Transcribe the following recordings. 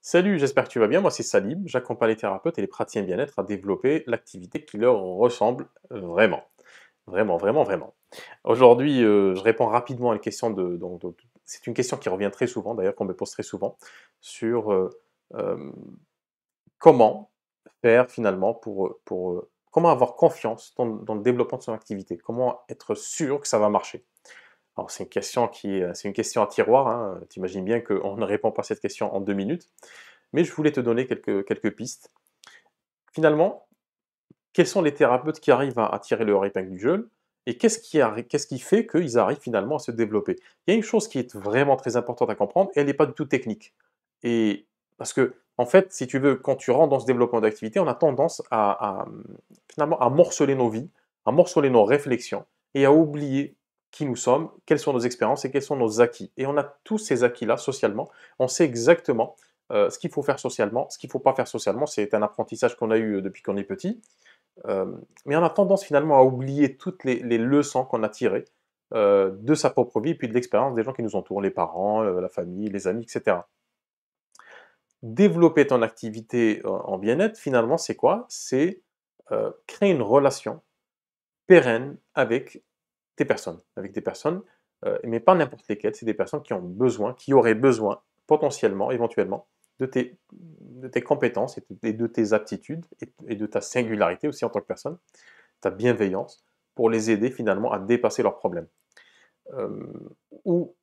Salut, j'espère que tu vas bien. Moi, c'est Salim. J'accompagne les thérapeutes et les praticiens bien-être à développer l'activité qui leur ressemble vraiment. Vraiment, vraiment, vraiment. Aujourd'hui, je réponds rapidement à une question c'est une question qui revient très souvent, d'ailleurs, qu'on me pose très souvent, sur euh, comment faire finalement comment avoir confiance dans le développement de son activité, comment être sûr que ça va marcher. Alors, c'est une question à tiroir, hein. Tu imagines bien qu'on ne répond pas à cette question en 2 minutes, mais je voulais te donner quelques pistes. Finalement, quels sont les thérapeutes qui arrivent à tirer leur épingle du jeu et qu'est-ce qui fait qu'ils arrivent finalement à se développer? Il y a une chose qui est vraiment très importante à comprendre et elle n'est pas du tout technique. Et parce que, en fait, si tu veux, quand tu rentres dans ce développement d'activité, on a tendance finalement à morceler nos vies, à morceler nos réflexions et à oublier qui nous sommes, quelles sont nos expériences et quels sont nos acquis. Et on a tous ces acquis-là socialement. On sait exactement ce qu'il faut faire socialement, ce qu'il ne faut pas faire socialement. C'est un apprentissage qu'on a eu depuis qu'on est petit. Euh, mais on a tendance finalement à oublier toutes les leçons qu'on a tirées de sa propre vie et puis de l'expérience des gens qui nous entourent, les parents, la famille, les amis, etc. Développer ton activité en bien-être, finalement, c'est quoi? C'est créer une relation pérenne avec des personnes, mais pas n'importe lesquelles, c'est des personnes qui ont besoin, qui auraient besoin, potentiellement, éventuellement, de tes compétences et de tes aptitudes et de ta singularité aussi en tant que personne, ta bienveillance, pour les aider finalement à dépasser leurs problèmes. Euh, ou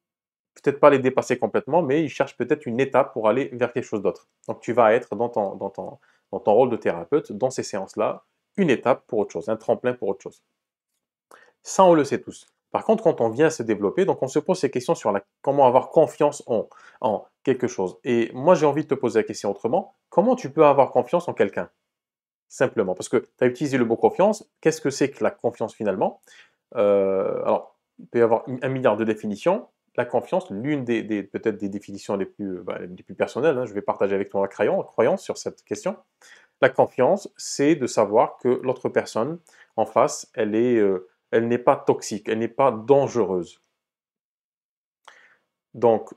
peut-être pas les dépasser complètement, mais ils cherchent peut-être une étape pour aller vers quelque chose d'autre. Donc tu vas être dans ton rôle de thérapeute, dans ces séances-là, une étape pour autre chose, un tremplin pour autre chose. Ça, on le sait tous. Par contre, quand on vient se développer, donc on se pose ces questions sur comment avoir confiance en quelque chose. Et moi, j'ai envie de te poser la question autrement. Comment tu peux avoir confiance en quelqu'un? Simplement. Parce que tu as utilisé le mot confiance. Qu'est-ce que c'est que la confiance finalement? Alors, il peut y avoir un milliard de définitions. La confiance, l'une peut-être des définitions les plus personnelles, hein, je vais partager avec toi la croyance sur cette question. La confiance, c'est de savoir que l'autre personne en face, elle n'est pas toxique, elle n'est pas dangereuse. Donc,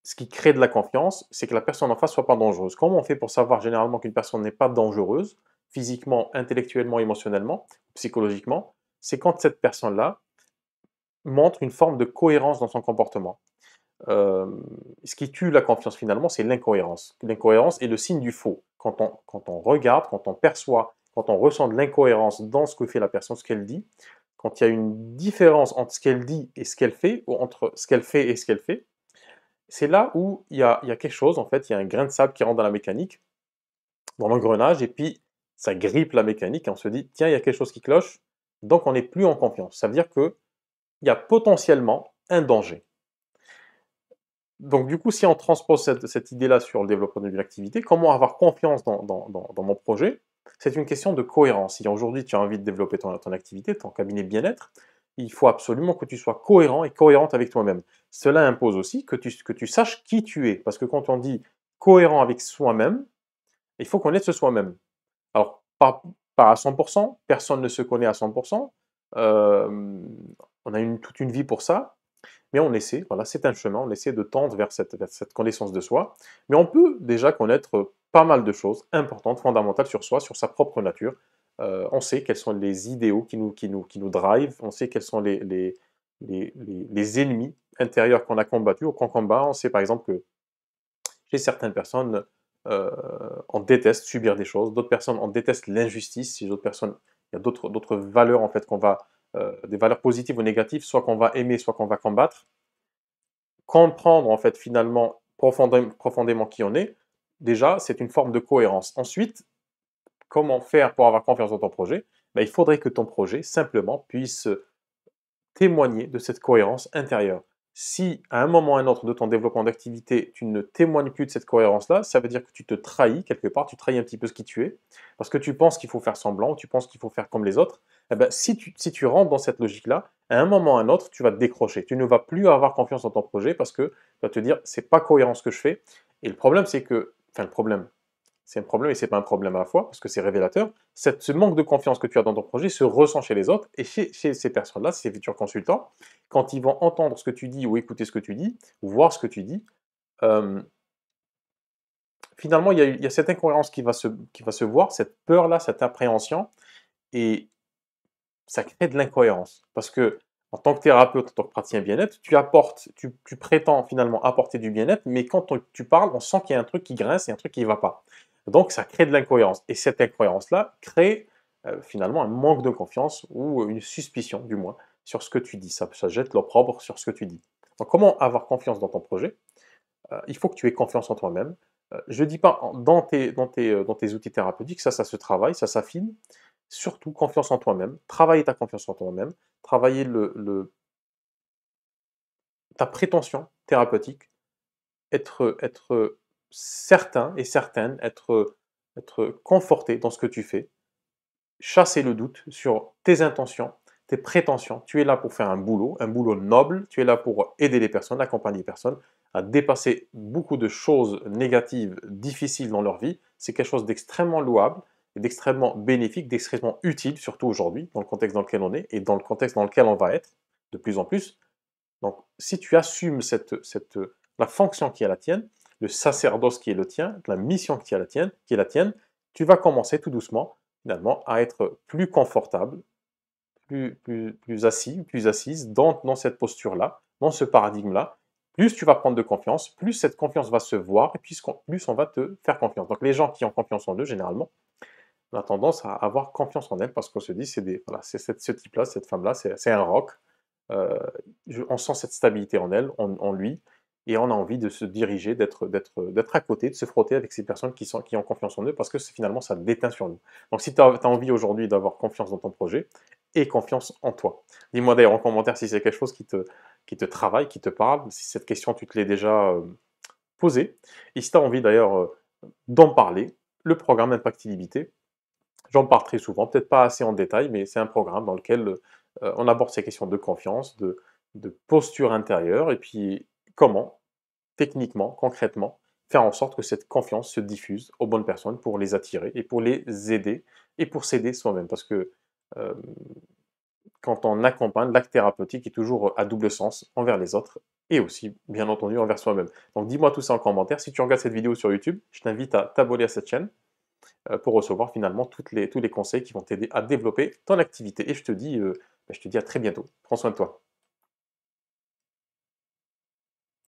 ce qui crée de la confiance, c'est que la personne en face soit pas dangereuse. Comment on fait pour savoir généralement qu'une personne n'est pas dangereuse, physiquement, intellectuellement, émotionnellement, psychologiquement? C'est quand cette personne-là montre une forme de cohérence dans son comportement. Euh, Ce qui tue la confiance finalement, c'est l'incohérence. L'incohérence est le signe du faux. Quand on regarde, quand on perçoit, quand on ressent de l'incohérence dans ce que fait la personne, ce qu'elle dit, quand il y a une différence entre ce qu'elle dit et ce qu'elle fait, ou entre ce qu'elle fait et ce qu'elle fait, c'est là où il y a quelque chose, en fait, il y a un grain de sable qui rentre dans la mécanique, dans l'engrenage, et puis ça grippe la mécanique, et on se dit, tiens, il y a quelque chose qui cloche, donc on n'est plus en confiance. Ça veut dire qu'il y a potentiellement un danger. Donc, du coup, si on transpose cette idée-là sur le développement d'une activité, comment avoir confiance dans mon projet? C'est une question de cohérence. Si aujourd'hui tu as envie de développer ton activité, ton cabinet bien-être, il faut absolument que tu sois cohérent et cohérente avec toi-même. Cela impose aussi que tu saches qui tu es. Parce que quand on dit cohérent avec soi-même, il faut connaître ce soi-même. Alors, pas à 100%, personne ne se connaît à 100%. euh, on a toute une vie pour ça. Mais on essaie, voilà, c'est un chemin, on essaie de tendre vers cette connaissance de soi. Mais on peut déjà connaître pas mal de choses importantes, fondamentales sur soi, sur sa propre nature. On sait quels sont les idéaux qui nous drive, on sait quels sont les ennemis intérieurs qu'on a combattus ou qu'on combat. On sait par exemple que chez certaines personnes, euh, on déteste subir des choses, d'autres personnes, on déteste l'injustice, chez d'autres personnes, il y a d'autres valeurs en fait des valeurs positives ou négatives, soit qu'on va aimer, soit qu'on va combattre. Comprendre en fait finalement profondément qui on est, déjà c'est une forme de cohérence. Ensuite, comment faire pour avoir confiance dans ton projet? Ben, il faudrait que ton projet simplement puisse témoigner de cette cohérence intérieure. Si à un moment ou à un autre de ton développement d'activité, tu ne témoignes plus de cette cohérence-là, ça veut dire que tu te trahis quelque part, tu trahis un petit peu ce qui tu es, parce que tu penses qu'il faut faire semblant, tu penses qu'il faut faire comme les autres. Eh ben, si tu rentres dans cette logique-là, à un moment ou à un autre, tu vas te décrocher. Tu ne vas plus avoir confiance dans ton projet parce que tu vas te dire, c'est pas cohérent ce que je fais. Et le problème, c'est que, enfin le problème, c'est un problème et c'est pas un problème à la fois, parce que c'est révélateur. Ce manque de confiance que tu as dans ton projet se ressent chez les autres et chez ces personnes-là, ces futurs consultants, quand ils vont entendre ce que tu dis ou écouter ce que tu dis, ou voir ce que tu dis, euh, finalement, il y a cette incohérence qui va se voir, cette peur-là, cette appréhension, et ça crée de l'incohérence. Parce que en tant que thérapeute, en tant que praticien bien-être, tu prétends finalement apporter du bien-être, mais quand tu parles, on sent qu'il y a un truc qui grince et un truc qui ne va pas. Donc ça crée de l'incohérence. Et cette incohérence-là crée finalement un manque de confiance ou une suspicion, du moins, sur ce que tu dis. Ça jette l'opprobre sur ce que tu dis. Donc comment avoir confiance dans ton projet? Il faut que tu aies confiance en toi-même. Je ne dis pas dans tes outils thérapeutiques, ça se travaille, ça s'affine. Surtout, confiance en toi-même. Travailler ta confiance en toi-même. Travailler ta prétention thérapeutique. Être certain et certaine, être conforté dans ce que tu fais. Chasser le doute sur tes intentions, tes prétentions. Tu es là pour faire un boulot noble. Tu es là pour aider les personnes, accompagner les personnes à dépasser beaucoup de choses négatives, difficiles dans leur vie. C'est quelque chose d'extrêmement louable et d'extrêmement bénéfique, d'extrêmement utile, surtout aujourd'hui, dans le contexte dans lequel on est et dans le contexte dans lequel on va être de plus en plus. Donc, si tu assumes la fonction qui est la tienne, le sacerdoce qui est le tien, la mission qui est la tienne, tu vas commencer tout doucement, finalement, à être plus confortable, plus assis, plus assise dans cette posture-là, dans ce paradigme-là. Plus tu vas prendre de confiance, plus cette confiance va se voir, et plus on va te faire confiance. Donc, les gens qui ont confiance en eux, généralement, on a tendance à avoir confiance en elles parce qu'on se dit, voilà, ce type-là, cette femme-là, c'est un roc. Euh, on sent cette stabilité en elle, en lui, et on a envie de se diriger, d'être à côté, de se frotter avec ces personnes qui ont confiance en eux, parce que finalement, ça déteint sur nous. Donc si tu as envie aujourd'hui d'avoir confiance dans ton projet, et confiance en toi. Dis-moi d'ailleurs en commentaire si c'est quelque chose qui te travaille, qui te parle, si cette question tu te l'es déjà posée, et si tu as envie d'ailleurs d'en parler, le programme Impactilité, j'en parle très souvent, peut-être pas assez en détail, mais c'est un programme dans lequel on aborde ces questions de confiance, de posture intérieure, et puis comment, techniquement, concrètement, faire en sorte que cette confiance se diffuse aux bonnes personnes pour les attirer et pour les aider et pour s'aider soi-même. Parce que euh, quand on accompagne, l'acte thérapeutique est toujours à double sens envers les autres et aussi, bien entendu, envers soi-même. Donc dis-moi tout ça en commentaire. Si tu regardes cette vidéo sur YouTube, je t'invite à t'abonner à cette chaîne pour recevoir finalement tous les conseils qui vont t'aider à développer ton activité. Et je te dis à très bientôt. Prends soin de toi.